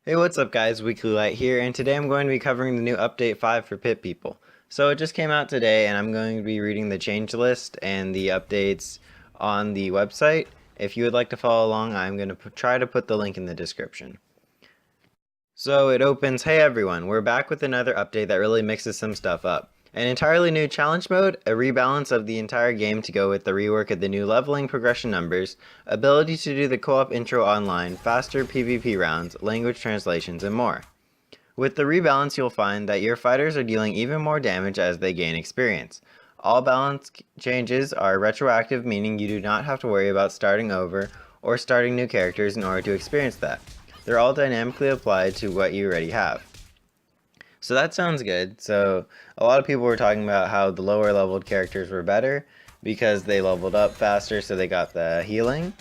Hey, what's up guys? Weekly Light here, and today I'm going to be covering the new Update 5 for Pit People. So it just came out today, and I'm going to be reading the change list and the updates on the website. If you would like to follow along, I'm going to try to put the link in the description. So it opens, hey everyone, we're back with another update that really mixes some stuff up. An entirely new challenge mode, a rebalance of the entire game to go with the rework of the new leveling progression numbers, ability to do the co-op intro online, faster PvP rounds, language translations, and more. With the rebalance, you'll find that your fighters are dealing even more damage as they gain experience. All balance changes are retroactive, meaning you do not have to worry about starting over or starting new characters in order to experience that. They're all dynamically applied to what you already have. So that sounds good. So a lot of people were talking about how the lower leveled characters were better because they leveled up faster, so they got the healing.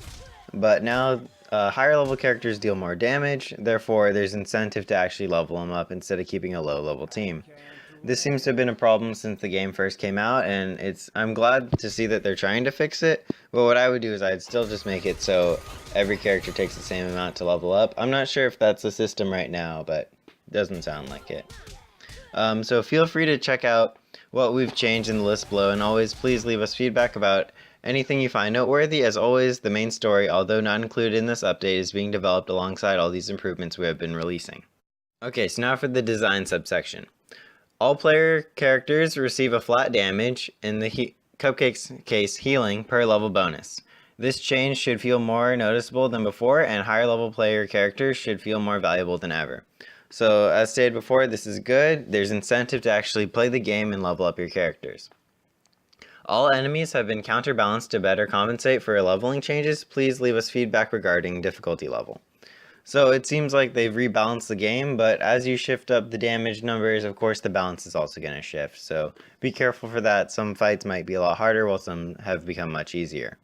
But now higher level characters deal more damage, therefore there's incentive to actually level them up instead of keeping a low level team. This seems to have been a problem since the game first came out, and I'm glad to see that they're trying to fix it. But what I would do is I'd still just make it so every character takes the same amount to level up. I'm not sure if that's the system right now, but it doesn't sound like it. So feel free to check out what we've changed in the list below, and always please leave us feedback about anything you find noteworthy. As always, the main story, although not included in this update, is being developed alongside all these improvements we have been releasing. Okay, so now for the design subsection. All player characters receive a flat damage, in the Cupcake's case healing, per level bonus. This change should feel more noticeable than before, and higher level player characters should feel more valuable than ever. So as stated before, this is good. There's incentive to actually play the game and level up your characters. All enemies have been counterbalanced to better compensate for leveling changes. Please leave us feedback regarding difficulty level. So it seems like they've rebalanced the game, but as you shift up the damage numbers, of course the balance is also going to shift. So be careful for that. Some fights might be a lot harder, while some have become much easier.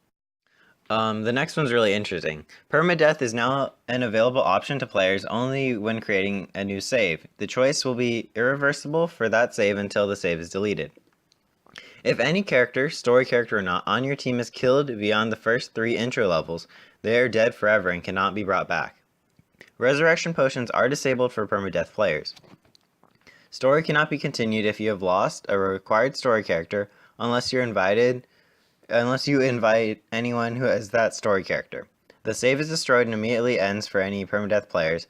The next one's really interesting. Permadeath is now an available option to players only when creating a new save. The choice will be irreversible for that save until the save is deleted. If any character, story character or not, on your team is killed beyond the first 3 intro levels, they are dead forever and cannot be brought back. Resurrection potions are disabled for permadeath players. Story cannot be continued if you have lost a required story character unless you invite anyone who has that story character. The save is destroyed and immediately ends for any permadeath players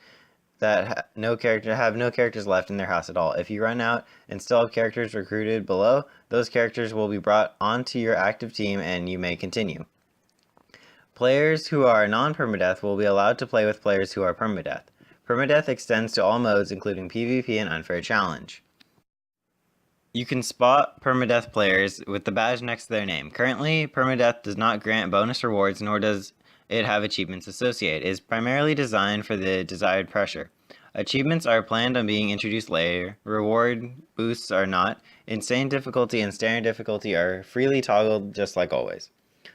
that have no characters left in their house at all. If you run out and still have characters recruited below, those characters will be brought onto your active team and you may continue. Players who are non-permadeath will be allowed to play with players who are permadeath. Permadeath extends to all modes including PvP and Unfair Challenge. You can spot permadeath players with the badge next to their name. Currently, permadeath does not grant bonus rewards, nor does it have achievements associated. It is primarily designed for the desired pressure. Achievements are planned on being introduced later. Reward boosts are not. Insane difficulty and standard difficulty are freely toggled just like always.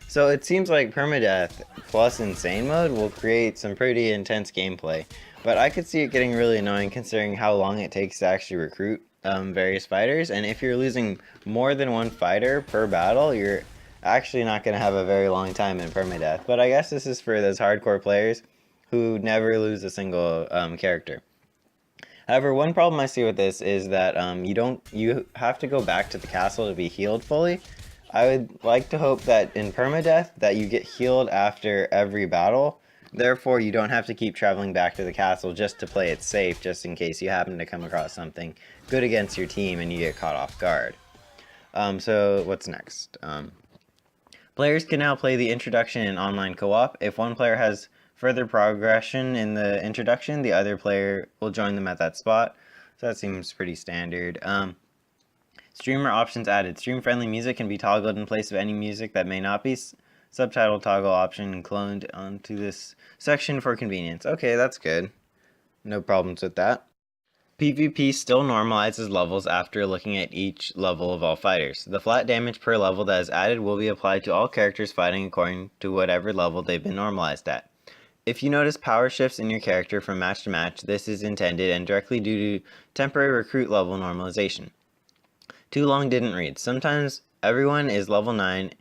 So it seems like permadeath plus insane mode will create some pretty intense gameplay, but I could see it getting really annoying considering how long it takes to actually recruit various fighters, and if you're losing more than one fighter per battle, you're actually not going to have a very long time in permadeath. But I guess this is for those hardcore players who never lose a single character. However, one problem I see with this is that you have to go back to the castle to be healed fully. I would like to hope that in permadeath that you get healed after every battle. Therefore, you don't have to keep traveling back to the castle just to play it safe, just in case you happen to come across something good against your team and you get caught off guard. So what's next? Players can now play the introduction in online co-op. If one player has further progression in the introduction, the other player will join them at that spot. So that seems pretty standard. Streamer options added. Stream-friendly music can be toggled in place of any music that may not be. Subtitle toggle option cloned onto this section for convenience. Okay, that's good. No problems with that. PvP still normalizes levels after looking at each level of all fighters. The flat damage per level that is added will be applied to all characters fighting according to whatever level they've been normalized at. If you notice power shifts in your character from match to match, this is intended and directly due to temporary recruit level normalization. Too long didn't read. Sometimes everyone is level 9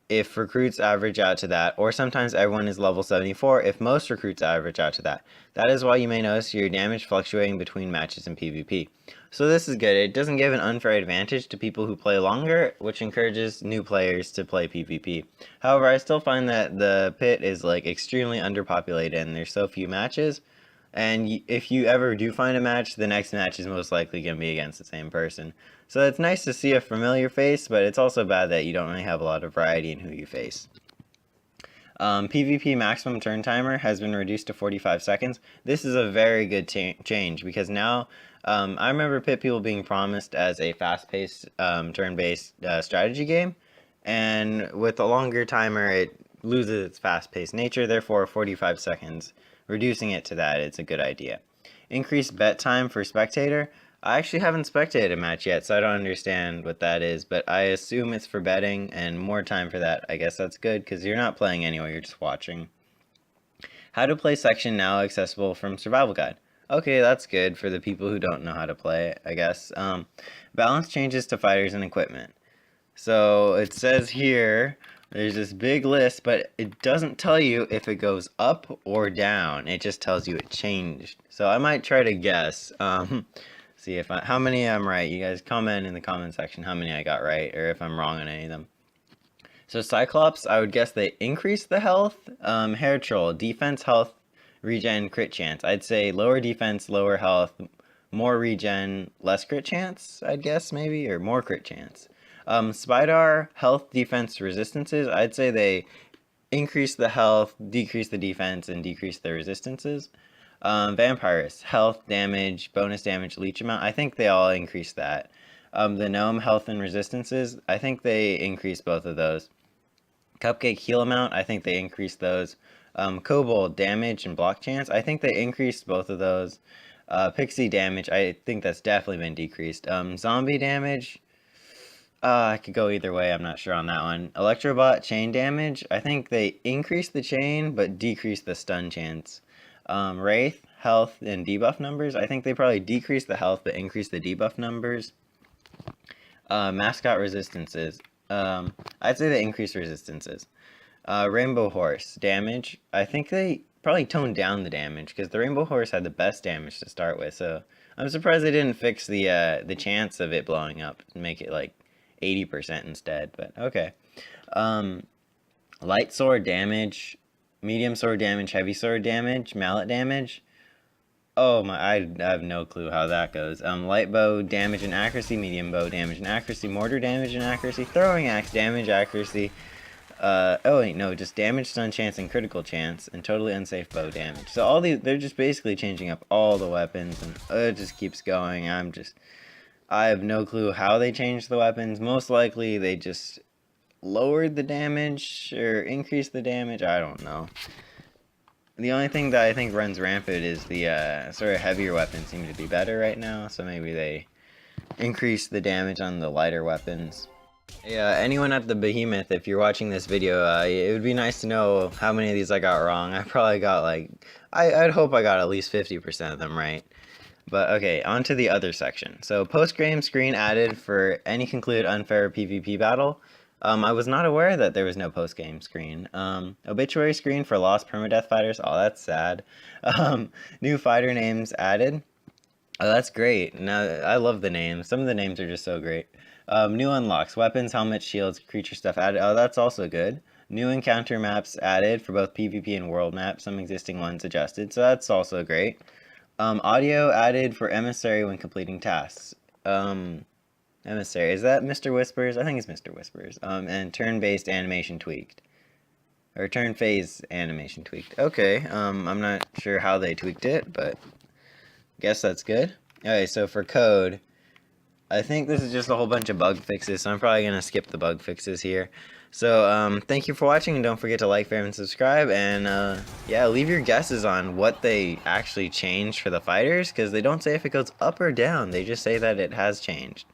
if recruits average out to that, or sometimes everyone is level 74 if most recruits average out to that. That is why you may notice your damage fluctuating between matches in PvP. So this is good. It doesn't give an unfair advantage to people who play longer, which encourages new players to play PvP. However, I still find that the pit is like extremely underpopulated and there's so few matches. And if you ever do find a match, the next match is most likely going to be against the same person. So it's nice to see a familiar face, but it's also bad that you don't really have a lot of variety in who you face. PvP maximum turn timer has been reduced to 45 seconds. This is a very good change because now I remember Pit People being promised as a fast-paced turn-based strategy game, and with a longer timer it loses its fast-paced nature, therefore 45 seconds. Reducing it to that, it's a good idea. Increased bet time for spectator. I actually haven't spectated a match yet, so I don't understand what that is, but I assume it's for betting, and more time for that. I guess that's good, because you're not playing anyway, you're just watching. How to play section now accessible from Survival Guide. Okay, that's good for the people who don't know how to play, I guess. Balance changes to fighters and equipment. So it says here, there's this big list, but it doesn't tell you if it goes up or down. It just tells you it changed. So I might try to guess. See if how many I'm right. You guys comment in the comment section how many I got right, or if I'm wrong on any of them. So Cyclops, I would guess they increase the health. Hair Troll, defense, health, regen, crit chance. I'd say lower defense, lower health, more regen, less crit chance, I'd guess maybe, or more crit chance. Spydar, health, defense, resistances. I'd say they increase the health, decrease the defense, and decrease the resistances. Vampirus, health, damage, bonus damage, leech amount. I think they all increase that. The Gnome, health and resistances. I think they increase both of those. Cupcake, heal amount. I think they increase those. Kobold, damage and block chance. I think they increased both of those. Pixie, damage. I think that's definitely been decreased. Zombie damage. I could go either way, I'm not sure on that one. Electrobot, chain damage. I think they increase the chain, but decrease the stun chance. Wraith, health, and debuff numbers. I think they probably decrease the health, but increase the debuff numbers. Mascot resistances. I'd say they increase resistances. Rainbow Horse, damage. I think they probably toned down the damage, because the Rainbow Horse had the best damage to start with, so I'm surprised they didn't fix the chance of it blowing up and make it like 80% instead, but okay. Light sword damage, medium sword damage, heavy sword damage, mallet damage. Oh my, I have no clue how that goes. Light bow damage and accuracy, medium bow damage and accuracy, mortar damage and accuracy, throwing axe damage, accuracy. Oh wait, no, just damage, stun chance, and critical chance, and totally unsafe bow damage. So all these, they're just basically changing up all the weapons, and it just keeps going. I have no clue how they changed the weapons. Most likely they just lowered the damage or increased the damage. I don't know. The only thing that I think runs rampant is the sort of heavier weapons seem to be better right now. So maybe they increase the damage on the lighter weapons. Yeah, anyone at the Behemoth, if you're watching this video, it would be nice to know how many of these I got wrong. I probably got like, I'd hope I got at least 50% of them right. But okay, on to the other section. So post-game screen added for any concluded unfair PvP battle. I was not aware that there was no post-game screen. Obituary screen for lost permadeath fighters. Oh, that's sad. New fighter names added. Oh, that's great. Now, I love the names. Some of the names are just so great. New unlocks. Weapons, helmets, shields, creature stuff added. Oh, that's also good. New encounter maps added for both PvP and world maps. Some existing ones adjusted. So that's also great. Audio added for Emissary when completing tasks. Emissary, is that Mr. Whispers? I think it's Mr. Whispers. And turn-based animation tweaked. Or turn-phase animation tweaked. Okay, I'm not sure how they tweaked it, but guess that's good. Okay, so for code, I think this is just a whole bunch of bug fixes, so I'm probably going to skip the bug fixes here. So, thank you for watching, and don't forget to like, favorite, and subscribe, and, yeah, leave your guesses on what they actually changed for the fighters, because they don't say if it goes up or down, they just say that it has changed.